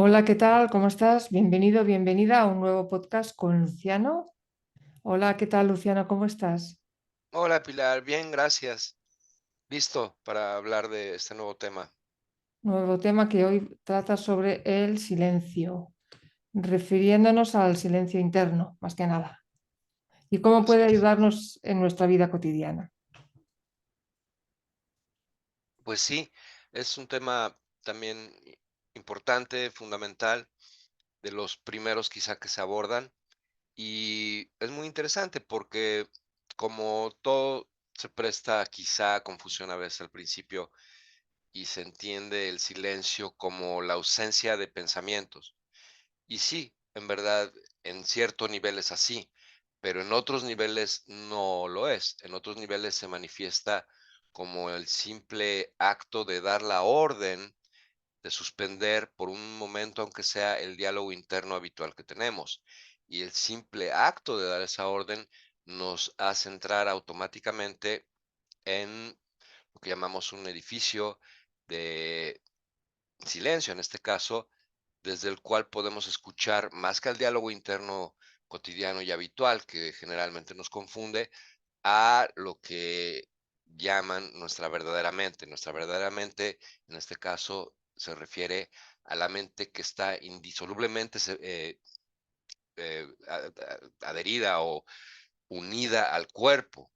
Hola, ¿qué tal? ¿Cómo estás? Bienvenido, bienvenida a un nuevo podcast con Luciano. Hola, ¿qué tal, Luciano? ¿Cómo estás? Hola Pilar, bien, gracias. Listo para hablar de este nuevo tema. Nuevo tema que hoy trata sobre el silencio, refiriéndonos al silencio interno, más que nada, y cómo Así puede es. ayudarnos en nuestra vida cotidiana. Pues sí, es un tema también importante, fundamental, de los primeros quizá que se abordan y es muy interesante porque como todo se presta quizá a confusión a veces al principio y se entiende el silencio como la ausencia de pensamientos. Y sí, en verdad, en cierto nivel es así, pero en otros niveles no lo es. En otros niveles se manifiesta como el simple acto de dar la orden de suspender por un momento, aunque sea el diálogo interno habitual que tenemos. Y el simple acto de dar esa orden nos hace entrar automáticamente en lo que llamamos un edificio de silencio, en este caso, desde el cual podemos escuchar más que al diálogo interno cotidiano y habitual, que generalmente nos confunde, a lo que llaman nuestra verdadera mente. Nuestra verdadera mente, en este caso, se refiere a la mente que está indisolublemente adherida o unida al cuerpo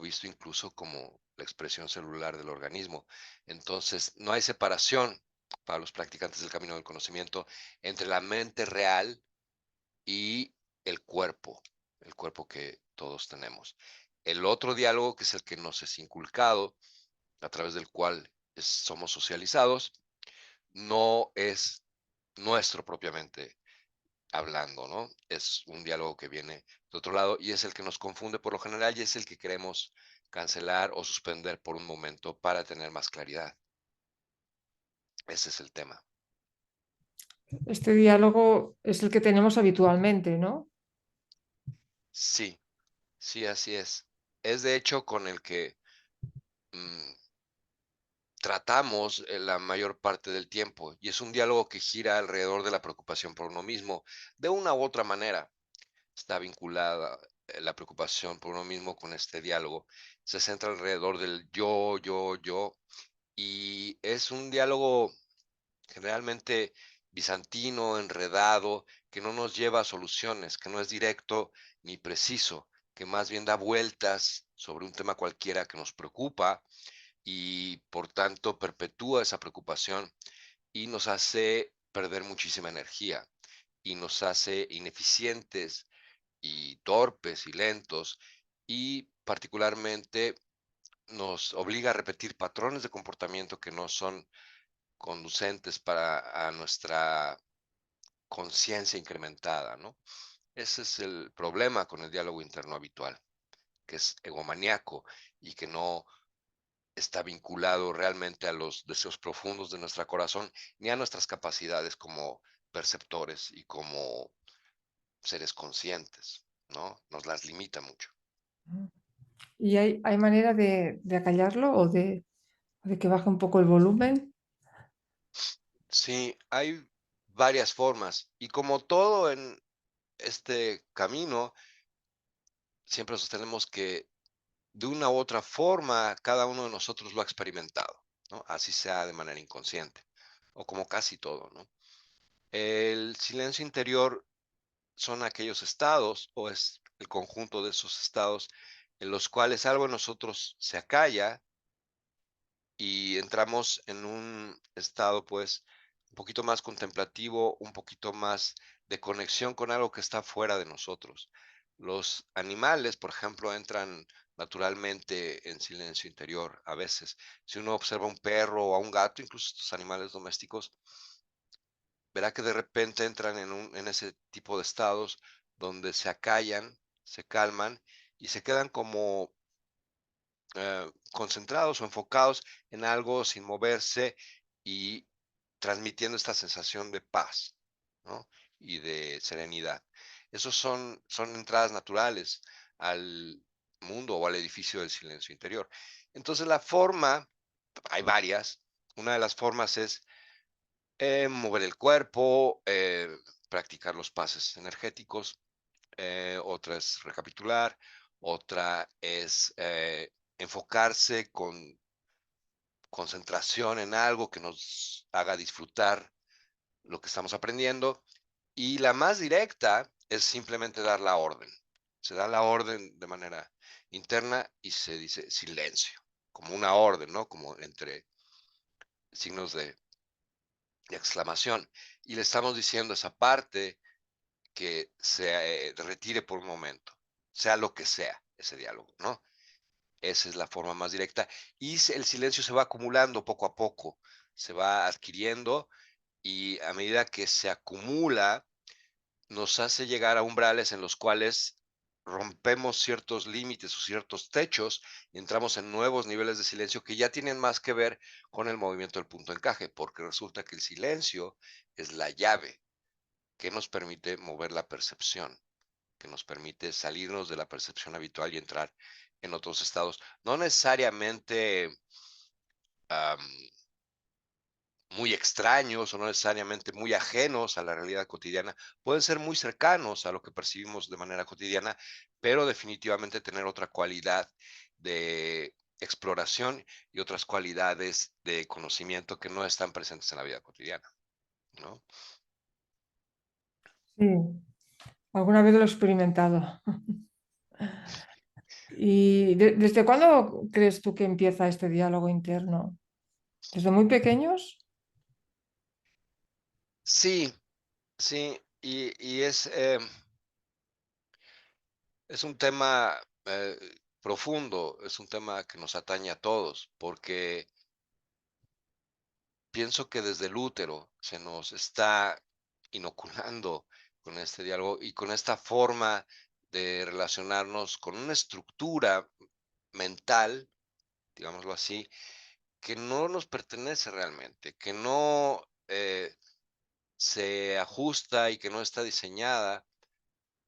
visto incluso como la expresión celular del organismo. Entonces, no hay separación para los practicantes del camino del conocimiento entre la mente real y el cuerpo que todos tenemos. El otro diálogo, que es el que nos es inculcado, a través del cual somos socializados, no es nuestro propiamente hablando, ¿no? Es un diálogo que viene de otro lado y es el que nos confunde por lo general y es el que queremos cancelar o suspender por un momento para tener más claridad. Ese es el tema. Este diálogo es el que tenemos habitualmente, ¿no? Sí, sí, así es. Es de hecho con el que mm, tratamos la mayor parte del tiempo y es un diálogo que gira alrededor de la preocupación por uno mismo, de una u otra manera. Está vinculada la preocupación por uno mismo con este diálogo. Se centra alrededor del yo, y es un diálogo generalmente bizantino, enredado, que no nos lleva a soluciones, que no es directo ni preciso, que más bien da vueltas sobre un tema cualquiera que nos preocupa y por tanto perpetúa esa preocupación y nos hace perder muchísima energía y nos hace ineficientes y torpes y lentos y particularmente nos obliga a repetir patrones de comportamiento que no son conducentes para a nuestra conciencia incrementada, ¿no? Ese es el problema con el diálogo interno habitual, que es egomaniaco y que no está vinculado realmente a los deseos profundos de nuestro corazón ni a nuestras capacidades como perceptores y como seres conscientes, ¿no? Nos las limita mucho. ¿Y hay manera de acallarlo o de que baje un poco el volumen? Sí, hay varias formas y como todo en este camino, siempre sostenemos que de una u otra forma cada uno de nosotros lo ha experimentado, ¿no? Así sea de manera inconsciente o como casi todo, ¿no? El silencio interior son aquellos estados o es el conjunto de esos estados en los cuales algo en nosotros se acalla y entramos en un estado, pues, un poquito más contemplativo, un poquito más de conexión con algo que está fuera de nosotros. Los animales, por ejemplo, entran naturalmente en silencio interior a veces. Si uno observa a un perro o a un gato, incluso estos animales domésticos, verá que de repente entran en ese tipo de estados donde se acallan, se calman y se quedan como concentrados o enfocados en algo sin moverse y transmitiendo esta sensación de paz, ¿no? Y de serenidad. Esos son entradas naturales al mundo o al edificio del silencio interior. Entonces la forma, hay varias. Una de las formas es Mover el cuerpo, practicar los pases energéticos. Otra es recapitular. Otra es enfocarse con concentración en algo que nos haga disfrutar lo que estamos aprendiendo. Y la más directa es simplemente dar la orden. Se da la orden de manera interna y se dice silencio, como una orden, ¿no? Como entre signos de exclamación. Y le estamos diciendo a esa parte que se retire por un momento, sea lo que sea ese diálogo, ¿no? Esa es la forma más directa. Y el silencio se va acumulando poco a poco, se va adquiriendo y a medida que se acumula, nos hace llegar a umbrales en los cuales rompemos ciertos límites o ciertos techos y entramos en nuevos niveles de silencio que ya tienen más que ver con el movimiento del punto de encaje, porque resulta que el silencio es la llave que nos permite mover la percepción, que nos permite salirnos de la percepción habitual y entrar en otros estados, no necesariamente am, muy extraños o no necesariamente muy ajenos a la realidad cotidiana, pueden ser muy cercanos a lo que percibimos de manera cotidiana, pero definitivamente tener otra cualidad de exploración y otras cualidades de conocimiento que no están presentes en la vida cotidiana, ¿no? Sí, alguna vez lo he experimentado. ¿Y desde cuándo crees tú que empieza este diálogo interno? ¿Desde muy pequeños? Sí, sí, y es un tema profundo, es un tema que nos atañe a todos, porque pienso que desde el útero se nos está inoculando con este diálogo y con esta forma de relacionarnos con una estructura mental, digámoslo así, que no nos pertenece realmente, que no se ajusta y que no está diseñada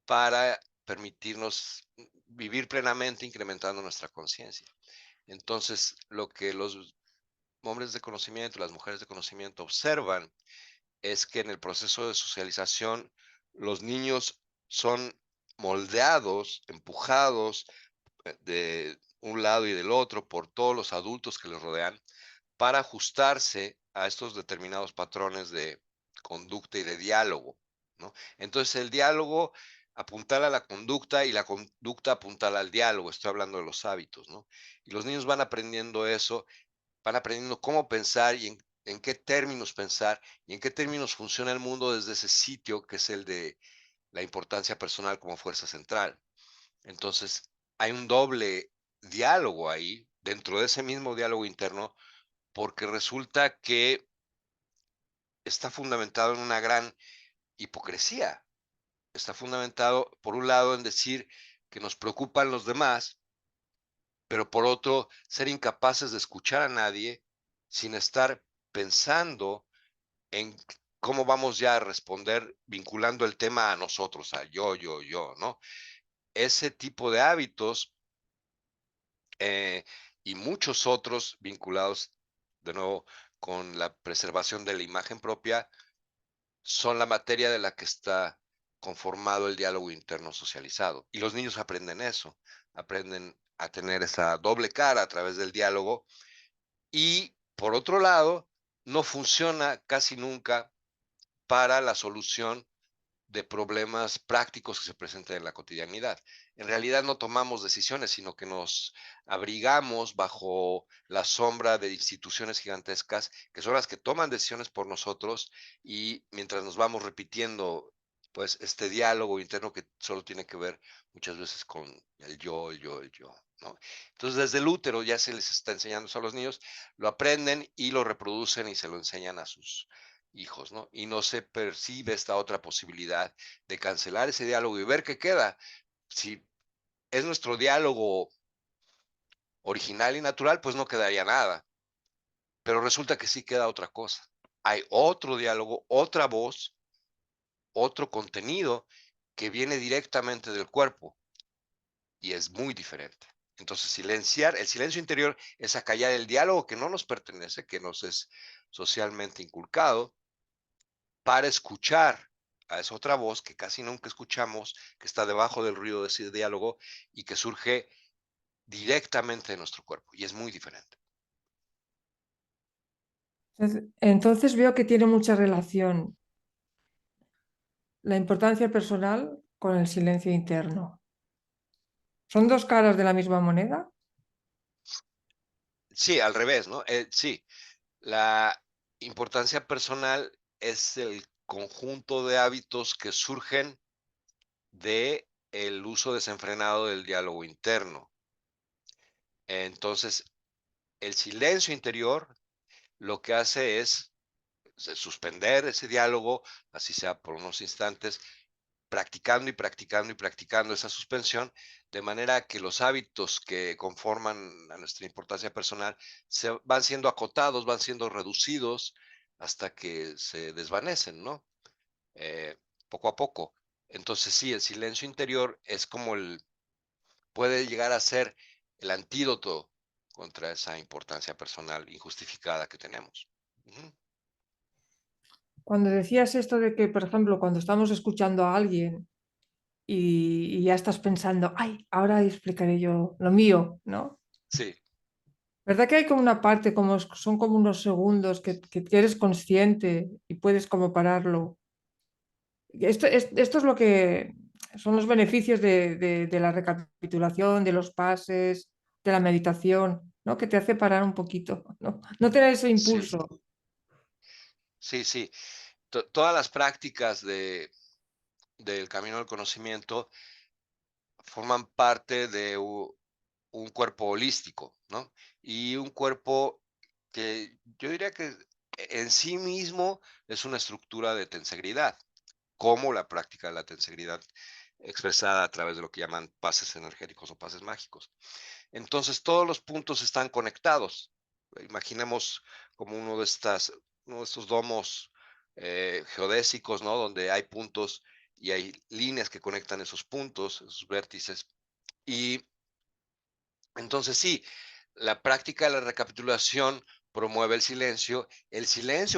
para permitirnos vivir plenamente incrementando nuestra conciencia. Entonces, lo que los hombres de conocimiento, las mujeres de conocimiento observan es que en el proceso de socialización los niños son moldeados, empujados de un lado y del otro por todos los adultos que les rodean para ajustarse a estos determinados patrones de conducta y de diálogo, ¿no? Entonces el diálogo apuntala a la conducta y la conducta apuntala al diálogo, estoy hablando de los hábitos, ¿no? Y los niños van aprendiendo eso, van aprendiendo cómo pensar y en qué términos pensar y en qué términos funciona el mundo desde ese sitio que es el de la importancia personal como fuerza central. Entonces, hay un doble diálogo ahí, dentro de ese mismo diálogo interno, porque resulta que está fundamentado en una gran hipocresía. Está fundamentado, por un lado, en decir que nos preocupan los demás, pero por otro, ser incapaces de escuchar a nadie sin estar pensando en cómo vamos ya a responder vinculando el tema a nosotros, a yo, ¿no? Ese tipo de hábitos eh, y muchos otros vinculados, de nuevo, con la preservación de la imagen propia, son la materia de la que está conformado el diálogo interno socializado. Y los niños aprenden eso, aprenden a tener esa doble cara a través del diálogo y, por otro lado, no funciona casi nunca para la solución de problemas prácticos que se presentan en la cotidianidad. En realidad no tomamos decisiones, sino que nos abrigamos bajo la sombra de instituciones gigantescas que son las que toman decisiones por nosotros y mientras nos vamos repitiendo pues este diálogo interno que solo tiene que ver muchas veces con el yo, ¿no? Entonces desde el útero ya se les está enseñando eso a los niños, lo aprenden y lo reproducen y se lo enseñan a sus hijos, ¿no? Y no se percibe esta otra posibilidad de cancelar ese diálogo y ver qué queda. Si es nuestro diálogo original y natural, pues no quedaría nada. Pero resulta que sí queda otra cosa. Hay otro diálogo, otra voz, otro contenido que viene directamente del cuerpo y es muy diferente. Entonces, silenciar, el silencio interior es acallar el diálogo que no nos pertenece, que nos es socialmente inculcado, para escuchar a esa otra voz que casi nunca escuchamos, que está debajo del ruido de ese diálogo y que surge directamente de nuestro cuerpo y es muy diferente. Entonces veo que tiene mucha relación la importancia personal con el silencio interno. ¿Son dos caras de la misma moneda? Sí, al revés, ¿no? Sí, la importancia personal es el conjunto de hábitos que surgen de el uso desenfrenado del diálogo interno. Entonces, el silencio interior lo que hace es suspender ese diálogo, así sea por unos instantes, practicando y practicando y practicando esa suspensión, de manera que los hábitos que conforman a nuestra importancia personal se van siendo acotados, van siendo reducidos hasta que se desvanecen, ¿no? Eh, Poco a poco. Entonces sí, el silencio interior es como puede llegar a ser el antídoto contra esa importancia personal injustificada que tenemos. Ujú. Cuando decías esto de que, por ejemplo, cuando estamos escuchando a alguien y ya estás pensando, ay, ahora explicaré yo lo mío, ¿no? Sí, ¿Verdad que hay como una parte, como son como unos segundos que eres consciente y puedes como pararlo? Esto es lo que son los beneficios de la recapitulación, de los pases, de la meditación, ¿no? Que te hace parar un poquito, ¿no? No tener ese sí, impulso. sí, sí. Todas las prácticas del camino del conocimiento forman parte de un cuerpo holístico, ¿no? Y un cuerpo que yo diría que en sí mismo es una estructura de tensegridad, como la práctica de la tensegridad expresada a través de lo que llaman pases energéticos o pases mágicos. Entonces, todos los puntos están conectados. Imaginemos como uno de estos domos geodésicos, ¿no? Donde hay puntos y hay líneas que conectan esos puntos, esos vértices. Y entonces sí, la práctica de la recapitulación promueve el silencio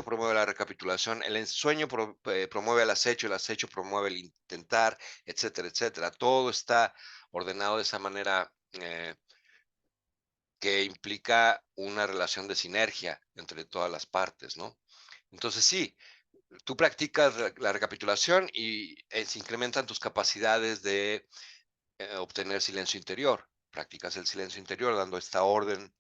promueve la recapitulación, el ensueño promueve el acecho promueve el intentar, etcétera, etcétera. Todo está ordenado de esa manera que implica una relación de sinergia entre todas las partes, ¿no? Entonces sí, tú practicas la recapitulación y se incrementan tus capacidades de obtener silencio interior. Practicas el silencio interior dando esta orden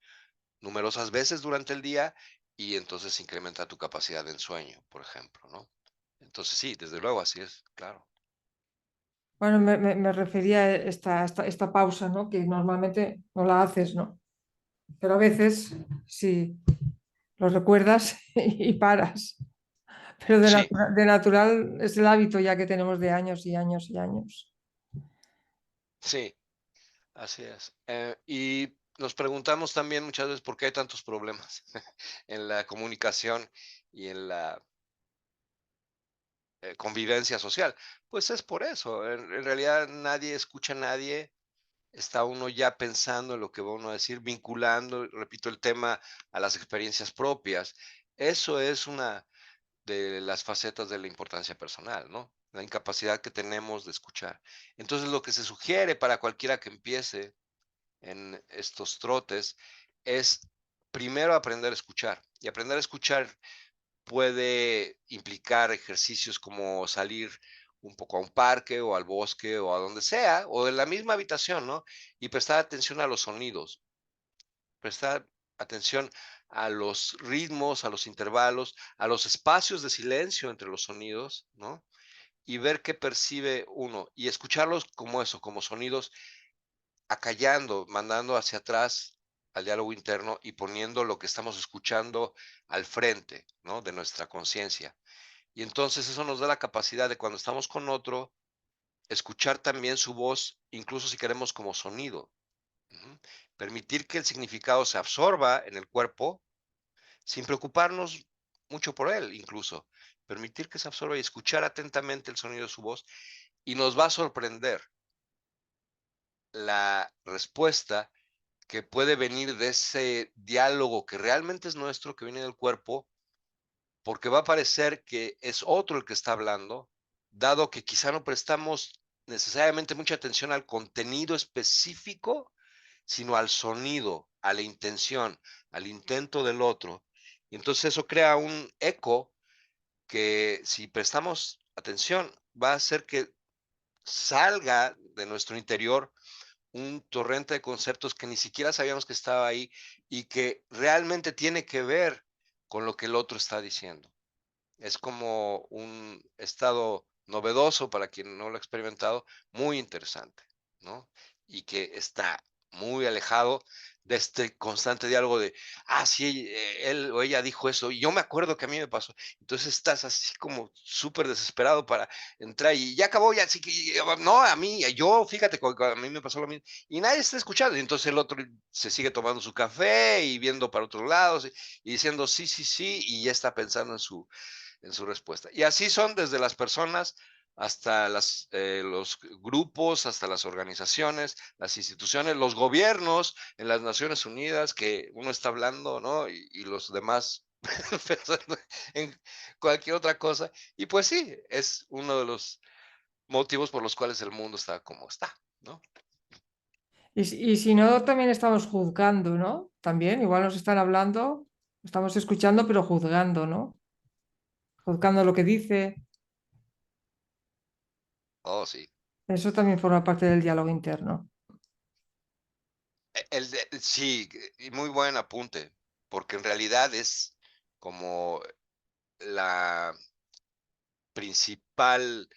numerosas veces durante el día y entonces se incrementa tu capacidad de ensueño, por ejemplo, ¿no? Entonces sí, desde luego así es, claro. Bueno, me refería a esta pausa, ¿no? Que normalmente no la haces, ¿no? Pero a veces sí lo recuerdas y paras. Pero Sí, de natural es el hábito ya que tenemos de años y años y años. sí, así es. Y nos preguntamos también muchas veces por qué hay tantos problemas en la comunicación y en la convivencia social. Pues es por eso. En realidad nadie escucha a nadie. Está uno ya pensando en lo que va uno a decir, vinculando, repito, el tema a las experiencias propias. Eso es una de las facetas de la importancia personal, ¿no? La incapacidad que tenemos de escuchar. Entonces, lo que se sugiere para cualquiera que empiece en estos trotes es primero aprender a escuchar. Y aprender a escuchar puede implicar ejercicios como salir un poco a un parque o al bosque o a donde sea, o en la misma habitación, ¿no? Y prestar atención a los sonidos, prestar atención a los ritmos, a los intervalos, a los espacios de silencio entre los sonidos, ¿no? Y ver qué percibe uno y escucharlos como eso, como sonidos acallando, mandando hacia atrás al diálogo interno y poniendo lo que estamos escuchando al frente, ¿no? De nuestra conciencia. Y entonces eso nos da la capacidad de cuando estamos con otro, escuchar también su voz, incluso si queremos como sonido. Ujú. Permitir que el significado se absorba en el cuerpo sin preocuparnos mucho por él, incluso. Permitir que se absorba y escuchar atentamente el sonido de su voz y nos va a sorprender la respuesta que puede venir de ese diálogo que realmente es nuestro, que viene del cuerpo, porque va a parecer que es otro el que está hablando, dado que quizá no prestamos necesariamente mucha atención al contenido específico, sino al sonido, a la intención, al intento del otro. Y entonces eso crea un eco que, si prestamos atención, va a hacer que salga de nuestro interior un torrente de conceptos que ni siquiera sabíamos que estaba ahí y que realmente tiene que ver con lo que el otro está diciendo. Es como un estado novedoso para quien no lo ha experimentado, muy interesante, ¿no? Y que está muy alejado de este constante diálogo de, sí, él o ella dijo eso, y yo me acuerdo que a mí me pasó. Entonces estás así como súper desesperado para entrar y ya acabó, ya, así que, no, a mí, yo, fíjate, a mí me pasó lo mismo. Y nadie está escuchando, y entonces el otro se sigue tomando su café y viendo para otros lados y diciendo sí, sí, sí, y ya está pensando en su respuesta. Y así son desde las personas hasta los grupos, hasta las organizaciones, las instituciones, los gobiernos en las Naciones Unidas, que uno está hablando, ¿no? Y los demás pensando en cualquier otra cosa. Y pues sí, es uno de los motivos por los cuales el mundo está como está, ¿no? Y si no, también estamos juzgando, ¿no? También, igual nos están hablando, estamos escuchando, pero juzgando, ¿no? Juzgando lo que dice. Oh, sí. Eso también forma parte del diálogo interno. Sí, y muy buen apunte, porque en realidad es como la principal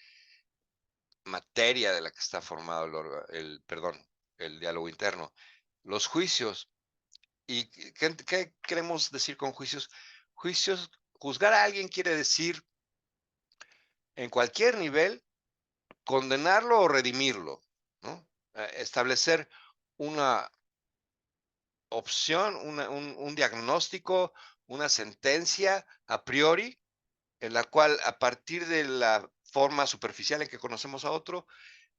materia de la que está formado el diálogo interno. Los juicios. ¿Y qué queremos decir con juicios? Juicios, juzgar a alguien quiere decir, en cualquier nivel, condenarlo o redimirlo, ¿no? Establecer una opción, un diagnóstico, una sentencia a priori, en la cual, a partir de la forma superficial en que conocemos a otro,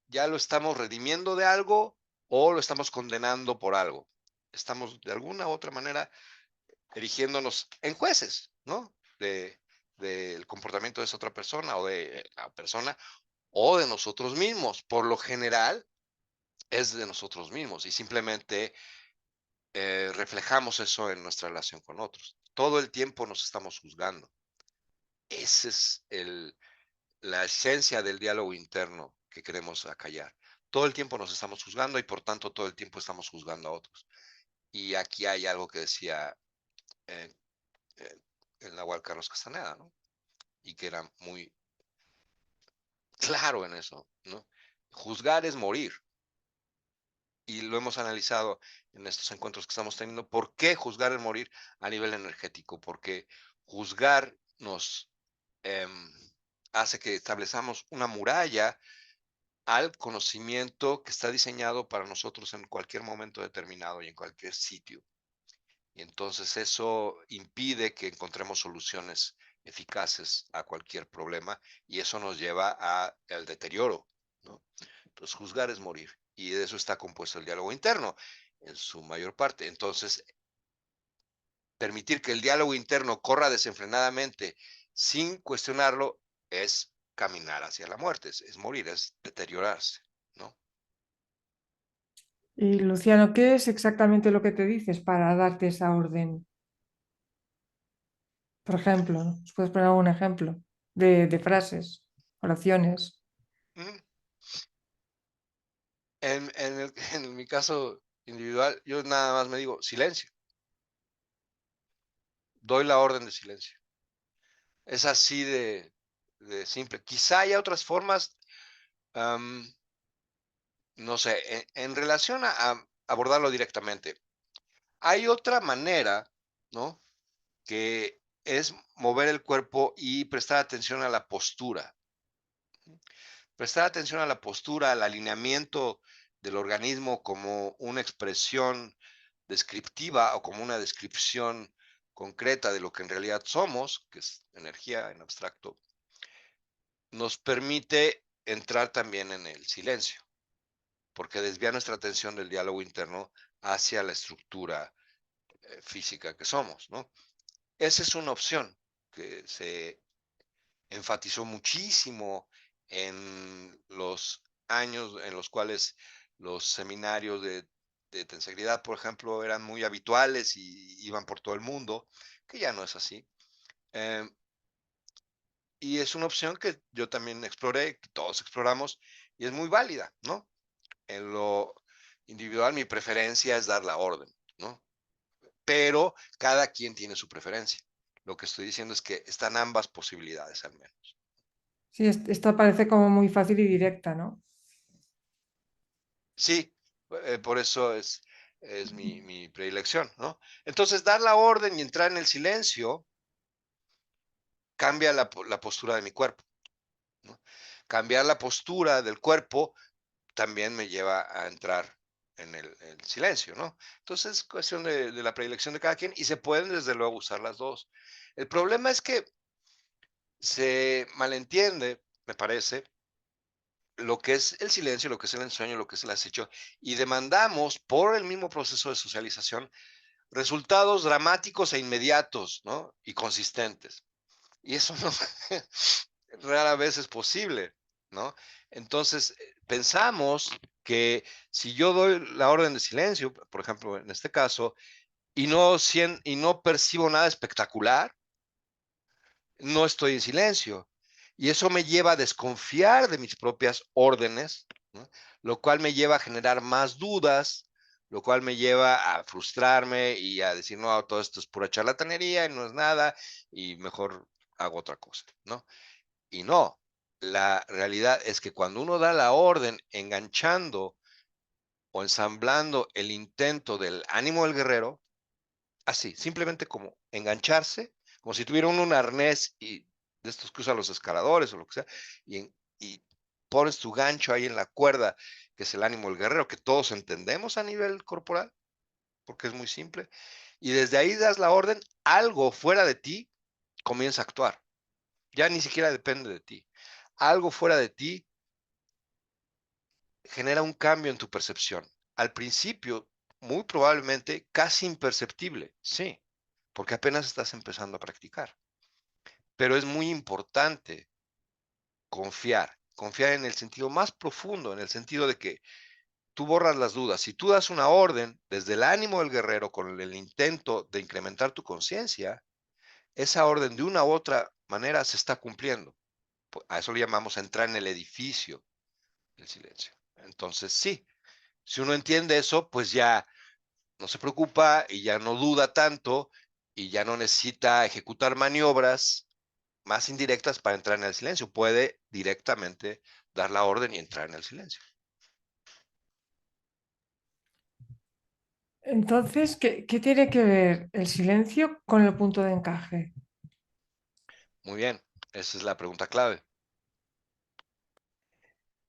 ya lo estamos redimiendo de algo o lo estamos condenando por algo. Estamos de alguna u otra manera erigiéndonos en jueces, ¿no? Del comportamiento de esa otra persona o de la persona o de nosotros mismos. Por lo general es de nosotros mismos y simplemente reflejamos eso en nuestra relación con otros. Todo el tiempo nos estamos juzgando. Esa es la esencia del diálogo interno que queremos acallar. Todo el tiempo nos estamos juzgando y por tanto todo el tiempo estamos juzgando a otros. Y aquí hay algo que decía eh, eh, el Nahual Carlos Castaneda, ¿no? Y que era muy claro en eso, ¿no? Juzgar es morir. Y lo hemos analizado en estos encuentros que estamos teniendo. ¿Por qué juzgar es morir a nivel energético? Porque juzgar nos em, hace que establezcamos una muralla al conocimiento que está diseñado para nosotros en cualquier momento determinado y en cualquier sitio. Y entonces eso impide que encontremos soluciones eficaces a cualquier problema y eso nos lleva al deterioro, ¿no? Entonces, juzgar es morir y de eso está compuesto el diálogo interno en su mayor parte. Entonces, permitir que el diálogo interno corra desenfrenadamente sin cuestionarlo es caminar hacia la muerte, es morir, es deteriorarse, ¿no? Y Luciano, ¿qué es exactamente lo que te dices para darte esa orden? Por ejemplo, ¿no? ¿Nos puedes poner algún ejemplo de frases, oraciones? Mm. En mi caso individual, yo nada más me digo silencio, doy la orden de silencio. Es así de simple. Quizá haya otras formas, am, no sé, en relación a abordarlo directamente. Hay otra manera, ¿no? Que es mover el cuerpo y prestar atención a la postura. Prestar atención a la postura, al alineamiento del organismo como una expresión descriptiva o como una descripción concreta de lo que en realidad somos, que es energía en abstracto, nos permite entrar también en el silencio, porque desvía nuestra atención del diálogo interno hacia la estructura física que somos, ¿no? Esa es una opción que se enfatizó muchísimo en los años en los cuales los seminarios de tensegridad, por ejemplo, eran muy habituales y iban por todo el mundo, que ya no es así. Em, y es una opción que yo también exploré, que todos exploramos, y es muy válida, ¿no? En lo individual, mi preferencia es dar la orden, ¿no? Pero cada quien tiene su preferencia. Lo que estoy diciendo es que están ambas posibilidades al menos. Sí, esta parece como muy fácil y directa, ¿no? Sí, por eso es mi predilección, ¿no? Entonces, dar la orden y entrar en el silencio cambia la postura de mi cuerpo, ¿no? Cambiar la postura del cuerpo también me lleva a entrar en el silencio, ¿no? Entonces, es cuestión de la predilección de cada quien y se pueden, desde luego, usar las dos. El problema es que se malentiende, me parece, lo que es el silencio, lo que es el ensueño, lo que es el acecho, y demandamos por el mismo proceso de socialización resultados dramáticos e inmediatos, ¿no? Y consistentes. Y eso no, rara vez es posible, ¿no? Entonces, pensamos que si yo doy la orden de silencio, por ejemplo, en este caso, y no percibo nada espectacular, no estoy en silencio. Y eso me lleva a desconfiar de mis propias órdenes, ¿no? Lo cual me lleva a generar más dudas, lo cual me lleva a frustrarme y a decir, no, todo esto es pura charlatanería y no es nada, y mejor hago otra cosa, ¿no? Y no, la realidad es que cuando uno da la orden enganchando o ensamblando el intento del ánimo del guerrero, así, simplemente como engancharse, como si tuviera un arnés y de estos que usan los escaladores o lo que sea, y pones tu gancho ahí en la cuerda, que es el ánimo del guerrero, que todos entendemos a nivel corporal, porque es muy simple, y desde ahí das la orden, algo fuera de ti comienza a actuar, ya ni siquiera depende de ti. Algo fuera de ti genera un cambio en tu percepción. Al principio, muy probablemente casi imperceptible, sí, porque apenas estás empezando a practicar. Pero es muy importante confiar en el sentido más profundo, en el sentido de que tú borras las dudas. Si tú das una orden desde el ánimo del guerrero con el intento de incrementar tu conciencia, esa orden de una u otra manera se está cumpliendo. A eso le llamamos entrar en el edificio del silencio. Entonces, sí, si uno entiende eso, pues ya no se preocupa y ya no duda tanto y ya no necesita ejecutar maniobras más indirectas para entrar en el silencio. Puede directamente dar la orden y entrar en el silencio. Entonces, ¿qué tiene que ver el silencio con el punto de encaje? Muy bien, esa es la pregunta clave.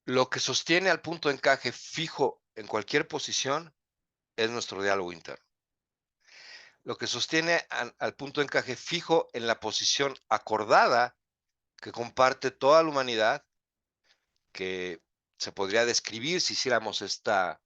Lo que sostiene al punto de encaje fijo en cualquier posición es nuestro diálogo interno. Lo que sostiene al punto de encaje fijo en la posición acordada que comparte toda la humanidad, que se podría describir si hiciéramos este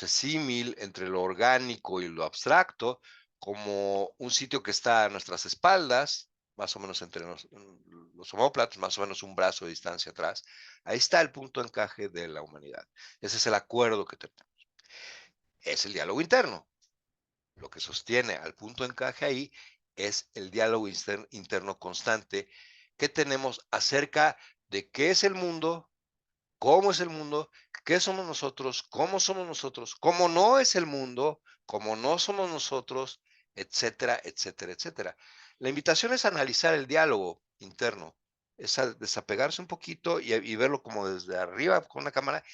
símil entre lo orgánico y lo abstracto, como un sitio que está a nuestras espaldas, más o menos entre los omóplatos, más o menos un brazo de distancia atrás. Ahí está el punto de encaje de la humanidad. Ese es el acuerdo que tenemos. Es el diálogo interno. Lo que sostiene al punto de encaje ahí es el diálogo interno constante que tenemos acerca de qué es el mundo, cómo es el mundo, qué somos nosotros, cómo no es el mundo, cómo no somos nosotros, etcétera, etcétera, etcétera. La invitación es a analizar el diálogo interno, es a desapegarse un poquito y verlo como desde arriba con una cámara,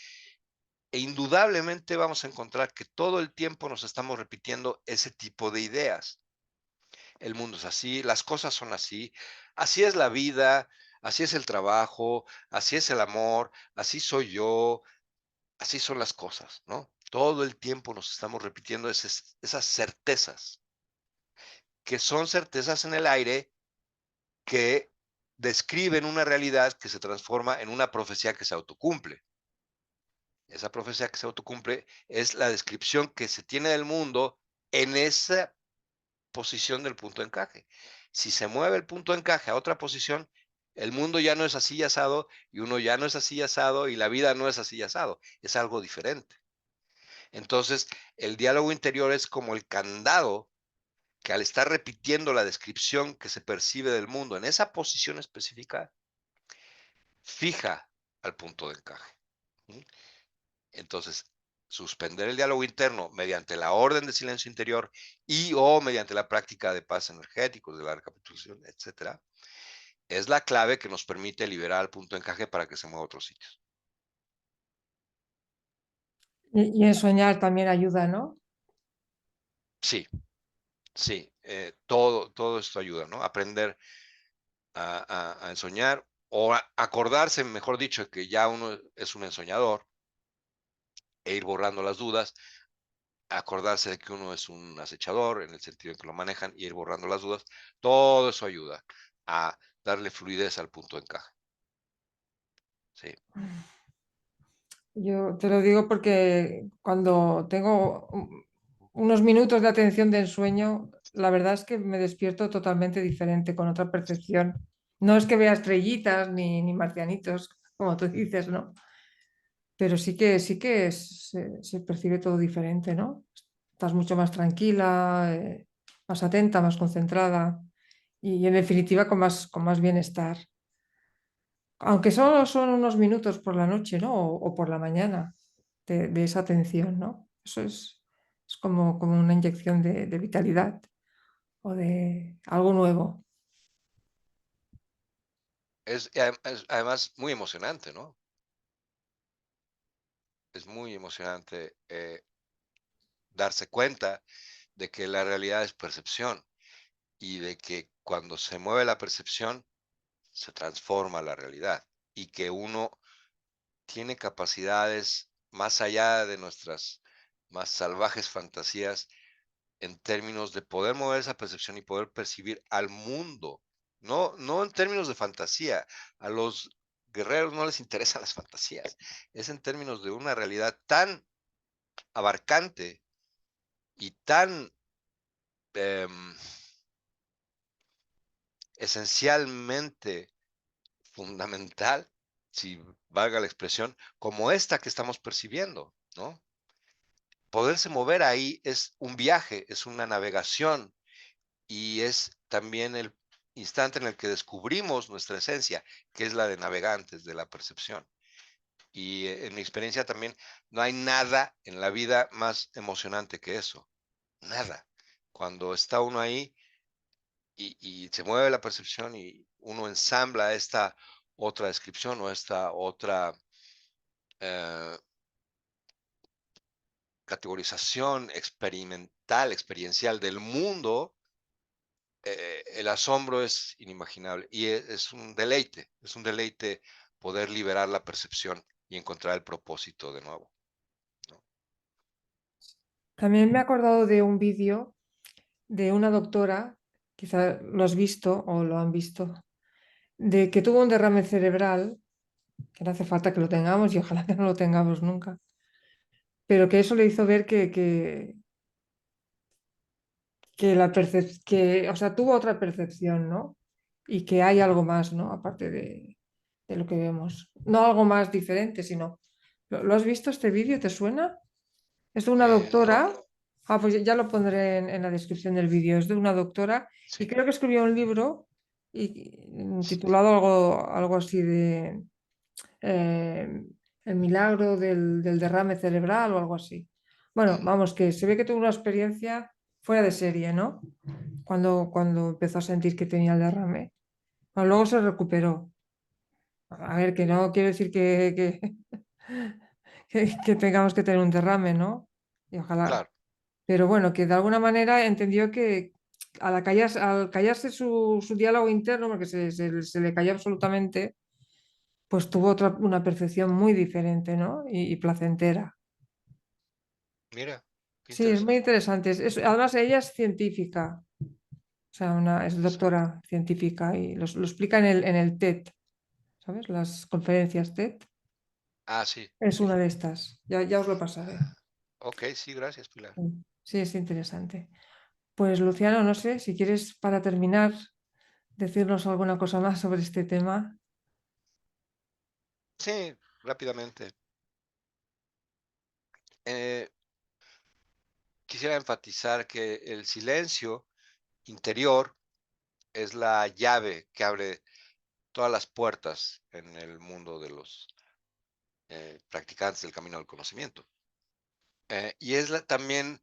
e indudablemente vamos a encontrar que todo el tiempo nos estamos repitiendo ese tipo de ideas. El mundo es así, las cosas son así, así es la vida, así es el trabajo, así es el amor, así soy yo, así son las cosas, ¿no? Todo el tiempo nos estamos repitiendo esas certezas, que son certezas en el aire que describen una realidad que se transforma en una profecía que se autocumple. Esa profecía que se autocumple es la descripción que se tiene del mundo en esa posición del punto de encaje. Si se mueve el punto de encaje a otra posición, el mundo ya no es así y asado, y uno ya no es así y asado, y la vida no es así y asado, es algo diferente. Entonces, el diálogo interior es como el candado que al estar repitiendo la descripción que se percibe del mundo en esa posición específica, fija al punto de encaje. ¿Sí? Entonces, suspender el diálogo interno mediante la orden de silencio interior y o mediante la práctica de paz energéticos, de la recapitulación, etcétera, es la clave que nos permite liberar al punto de encaje para que se mueva a otros sitios. Y en soñar también ayuda, ¿no? Sí, sí, todo esto ayuda, ¿no? Aprender a ensoñar o acordarse, mejor dicho, que ya uno es un ensoñador e ir borrando las dudas, acordarse de que uno es un acechador en el sentido en que lo manejan y ir borrando las dudas, todo eso ayuda a darle fluidez al punto de encaje. Sí, Yo te lo digo porque cuando tengo unos minutos de atención de ensueño, la verdad es que me despierto totalmente diferente, con otra percepción. No es que vea estrellitas ni marcianitos, como tú dices, ¿no? Pero se percibe todo diferente, ¿no? Estás mucho más tranquila, más atenta, más concentrada y en definitiva con más bienestar. Aunque solo son unos minutos por la noche, ¿no? O por la mañana de esa atención, ¿no? Eso es como una inyección de vitalidad o de algo nuevo. es además muy emocionante, ¿no? Es muy emocionante darse cuenta de que la realidad es percepción y de que cuando se mueve la percepción, se transforma la realidad y que uno tiene capacidades más allá de nuestras más salvajes fantasías en términos de poder mover esa percepción y poder percibir al mundo, no en términos de fantasía. A los guerreros no les interesan las fantasías, es en términos de una realidad tan abarcante y tan em, esencialmente fundamental, si valga la expresión, como esta que estamos percibiendo, ¿no? Poderse mover ahí es un viaje, es una navegación y es también el instante en el que descubrimos nuestra esencia, que es la de navegantes, de la percepción. Y en mi experiencia también, no hay nada en la vida más emocionante que eso, nada. Cuando está uno ahí y se mueve la percepción y uno ensambla esta otra descripción o esta otra eh, categorización experimental, experiencial del mundo, el asombro es inimaginable y es un deleite poder liberar la percepción y encontrar el propósito de nuevo, ¿no? También me he acordado de un vídeo de una doctora, quizá lo has visto o lo han visto, de que tuvo un derrame cerebral, que no hace falta que lo tengamos y ojalá que no lo tengamos nunca, pero que eso le hizo ver o sea, tuvo otra percepción, ¿no? Y que hay algo más, ¿no? Aparte de lo que vemos. No algo más diferente, sino, ¿lo has visto este vídeo? ¿Te suena? Es de una No, doctora. Ah, pues ya lo pondré en la descripción del vídeo. Es de una doctora y sí, creo que escribió un libro titulado algo así de eh, El milagro del derrame cerebral o algo así. Bueno, mm, vamos, que se ve que tuvo una experiencia fuera de serie, ¿no? Cuando empezó a sentir que tenía el derrame. Bueno, luego se recuperó. A ver, que no quiero decir que tengamos que tener un derrame, ¿no? Y ojalá. claro, Pero bueno, que de alguna manera entendió que al callarse su diálogo interno, porque se le cayó absolutamente, pues tuvo una percepción muy diferente, ¿no? Y placentera. mira, qué Sí, es muy interesante. interesante. Además, ella es científica, o sea, es Exacto. doctora científica y lo explica en el TED, ¿sabes? Las conferencias TED. Ah, sí, Es sí, una sí. de estas. Ya os lo pasaré. Ok, sí, gracias, Pilar. Sí, sí, es interesante. Pues Luciano, no sé, si quieres para terminar. decirnos alguna cosa más sobre este tema? Sí, rápidamente. Eh, Quisiera enfatizar que el silencio interior es la llave que abre todas las puertas en el mundo de los practicantes del camino del conocimiento. Y es también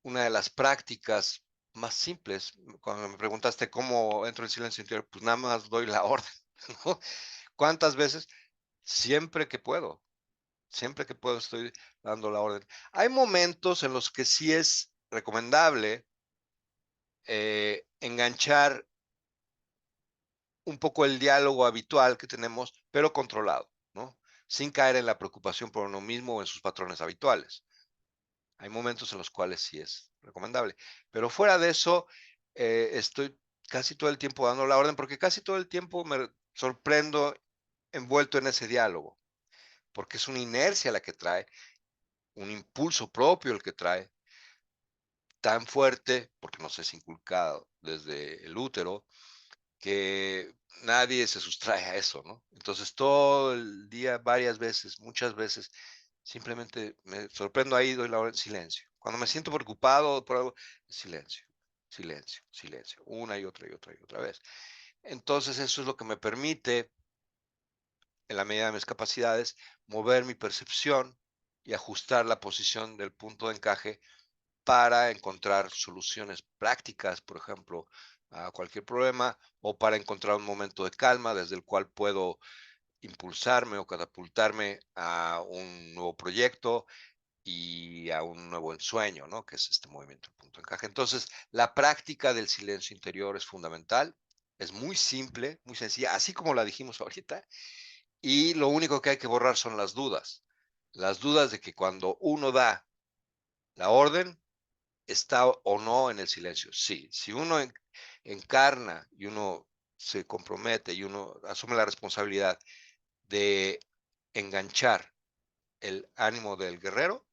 una de las prácticas más simples. Cuando me preguntaste cómo entro en silencio interior, pues nada más doy la orden, ¿no? ¿Cuántas veces? Siempre que puedo, siempre que puedo estoy dando la orden. Hay momentos en los que sí es recomendable enganchar un poco el diálogo habitual que tenemos, pero controlado, ¿no? Sin caer en la preocupación por uno mismo o en sus patrones habituales. Hay momentos en los cuales sí es recomendable. Pero fuera de eso, estoy casi todo el tiempo dando la orden, porque casi todo el tiempo me sorprendo envuelto en ese diálogo, porque es una inercia la que trae, un impulso propio el que trae, tan fuerte, porque nos es inculcado desde el útero, que nadie se sustrae a eso, ¿no? Entonces, todo el día, varias veces, muchas veces, simplemente me sorprendo ahí, doy la hora en silencio. Cuando me siento preocupado por algo, silencio, silencio, silencio, una y otra y otra y otra vez. Entonces, eso es lo que me permite, en la medida de mis capacidades, mover mi percepción y ajustar la posición del punto de encaje para encontrar soluciones prácticas, por ejemplo, a cualquier problema, o para encontrar un momento de calma desde el cual puedo impulsarme o catapultarme a un nuevo proyecto y a un nuevo ensueño, ¿no? Que es este movimiento, el punto de encaje. Entonces, la práctica del silencio interior es fundamental, es muy simple, muy sencilla, así como la dijimos ahorita, y lo único que hay que borrar son las dudas de que cuando uno da la orden, está o no en el silencio. Sí, si uno encarna y uno se compromete y uno asume la responsabilidad de enganchar el ánimo del guerrero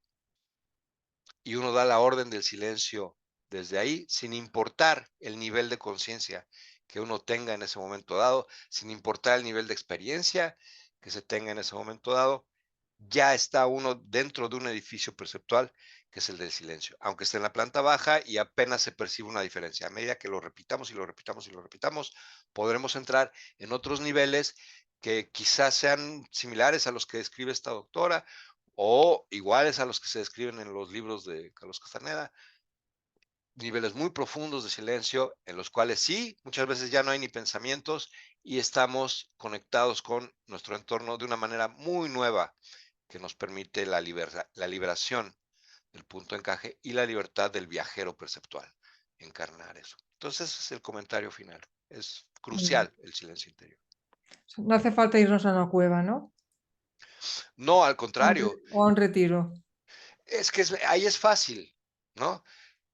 y uno da la orden del silencio desde ahí, sin importar el nivel de conciencia que uno tenga en ese momento dado, sin importar el nivel de experiencia que se tenga en ese momento dado, ya está uno dentro de un edificio perceptual que es el del silencio, aunque esté en la planta baja y apenas se percibe una diferencia. A medida que lo repitamos y lo repitamos y lo repitamos, podremos entrar en otros niveles que quizás sean similares a los que describe esta doctora o iguales a los que se describen en los libros de Carlos Castaneda, niveles muy profundos de silencio en los cuales sí, muchas veces ya no hay ni pensamientos y estamos conectados con nuestro entorno de una manera muy nueva que nos permite la liberación del punto de encaje y la libertad del viajero perceptual, encarnar eso. Entonces, ese es el comentario final. Es Muy bien. crucial el silencio interior. No hace falta irnos a una cueva, ¿no? No, al contrario, O a un retiro. es que ahí es fácil, ¿no?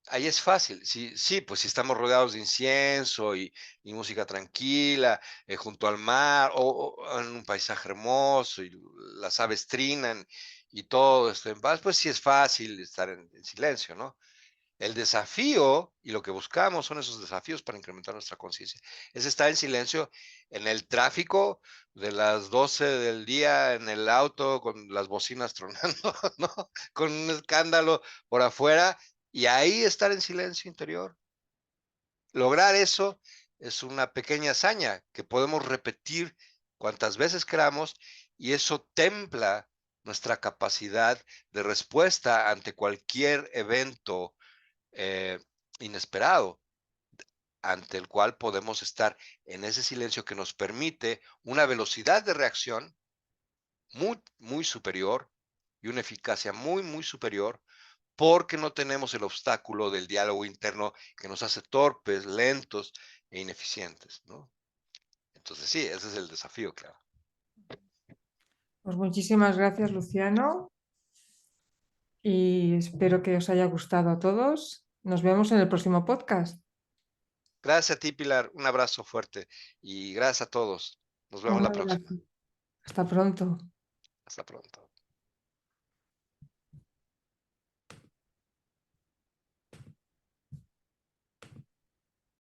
Ahí es fácil, sí, sí, pues si estamos rodeados de incienso y música tranquila, junto al mar o en un paisaje hermoso y las aves trinan y todo esto en paz, pues sí es fácil estar en silencio, ¿no? El desafío y lo que buscamos son esos desafíos para incrementar nuestra conciencia. Es estar en silencio en el tráfico de las 12 del día, en el auto, con las bocinas tronando, ¿no? Con un escándalo por afuera y ahí estar en silencio interior. Lograr eso es una pequeña hazaña que podemos repetir cuantas veces queramos y eso templa nuestra capacidad de respuesta ante cualquier evento eh, inesperado, ante el cual podemos estar en ese silencio que nos permite una velocidad de reacción muy, muy superior y una eficacia muy, muy superior porque no tenemos el obstáculo del diálogo interno que nos hace torpes, lentos e ineficientes, ¿no? Entonces sí, ese es el desafío, claro. Pues muchísimas gracias, Luciano, y espero que os haya gustado a todos. Nos vemos en el próximo podcast. Gracias a ti, Pilar, un abrazo fuerte y gracias a todos. Nos vemos Un la próxima. abrazo. Hasta pronto. Hasta pronto.